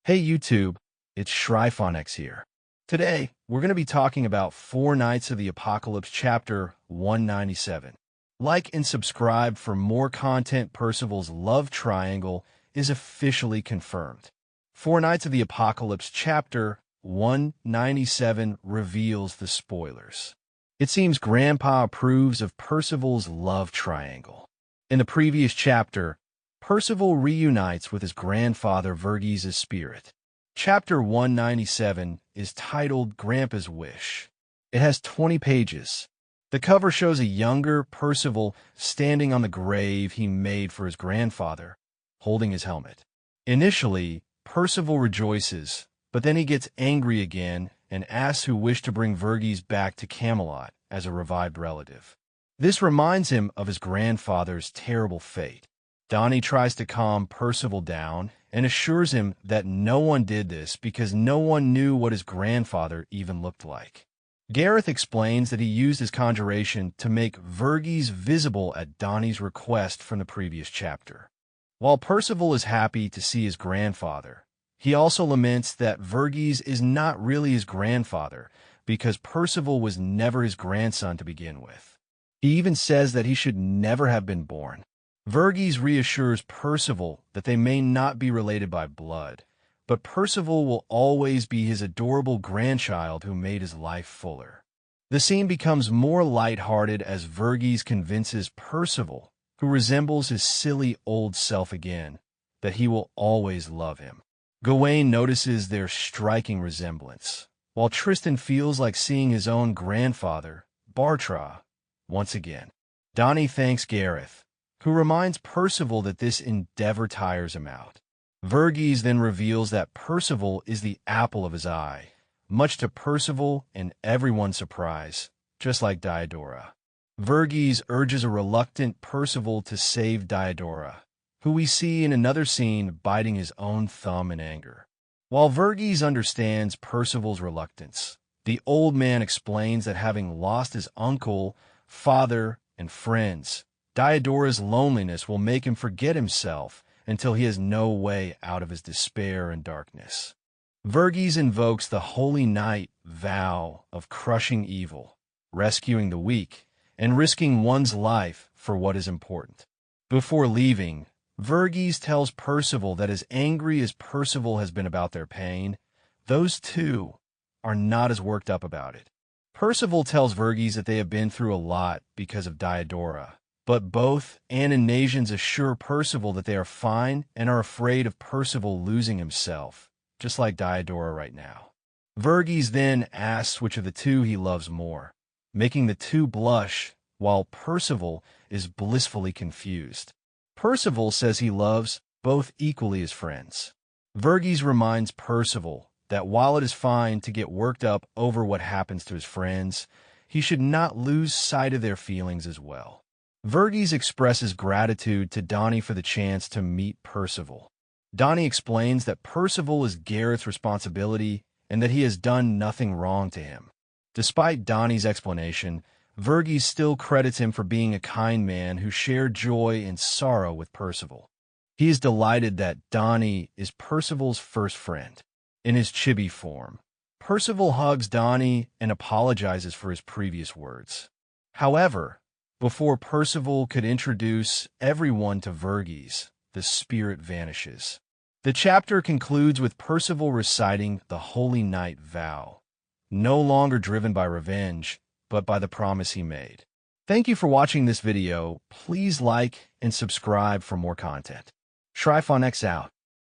Hey YouTube, it's ShryphonX here. Today, we're going to be talking about Four Knights of the Apocalypse chapter 197. Like and subscribe for more content. Percival's love triangle is officially confirmed. Four Knights of the Apocalypse chapter 197 reveals the spoilers. It seems Grandpa approves of Percival's love triangle. In the previous chapter, Percival reunites with his grandfather Verghese' spirit. Chapter 197 is titled Grandpa's Wish. It has 20 pages. The cover shows a younger Percival standing on the grave he made for his grandfather, holding his helmet. Initially, Percival rejoices, but then he gets angry again and asks who wished to bring Verghese back to Camelot as a revived relative. This reminds him of his grandfather's terrible fate. Donnie tries to calm Percival down and assures him that no one did this because no one knew what his grandfather even looked like. Gareth explains that he used his conjuration to make Verghese visible at Donnie's request from the previous chapter. While Percival is happy to see his grandfather, he also laments that Verghese is not really his grandfather because Percival was never his grandson to begin with. He even says that he should never have been born. Verghese reassures Percival that they may not be related by blood, but Percival will always be his adorable grandchild who made his life fuller. The scene becomes more lighthearted as Verghese convinces Percival, who resembles his silly old self again, that he will always love him. Gawain notices their striking resemblance, while Tristan feels like seeing his own grandfather, Bartra, once again. Donnie thanks Gareth, who reminds Percival that this endeavor tires him out. Verghese then reveals that Percival is the apple of his eye, much to Percival and everyone's surprise, just like Diodora. Verghese urges a reluctant Percival to save Diodora, who we see in another scene biting his own thumb in anger. While Verghese understands Percival's reluctance, the old man explains that having lost his uncle, father, and friends, Diodora's loneliness will make him forget himself until he has no way out of his despair and darkness. Verghese invokes the Holy Knight vow of crushing evil, rescuing the weak, and risking one's life for what is important. Before leaving, Verghese tells Percival that as angry as Percival has been about their pain, those two are not as worked up about it. Percival tells Verghese that they have been through a lot because of Diodora, but both Anne and Nasions assure Percival that they are fine and are afraid of Percival losing himself, just like Diodora right now. Verghese then asks which of the two he loves more, making the two blush while Percival is blissfully confused. Percival says he loves both equally as friends. Verghese reminds Percival that while it is fine to get worked up over what happens to his friends, he should not lose sight of their feelings as well. Verghese expresses gratitude to Donnie for the chance to meet Percival. Donnie explains that Percival is Gareth's responsibility and that he has done nothing wrong to him. Despite Donnie's explanation, Verghese still credits him for being a kind man who shared joy and sorrow with Percival. He is delighted that Donnie is Percival's first friend. In his chibi form, Percival hugs Donnie and apologizes for his previous words. However, before Percival could introduce everyone to Verghese, the spirit vanishes. The chapter concludes with Percival reciting the Holy Knight vow, no longer driven by revenge, but by the promise he made. Thank you for watching this video. Please like and subscribe for more content. ShryphonX out.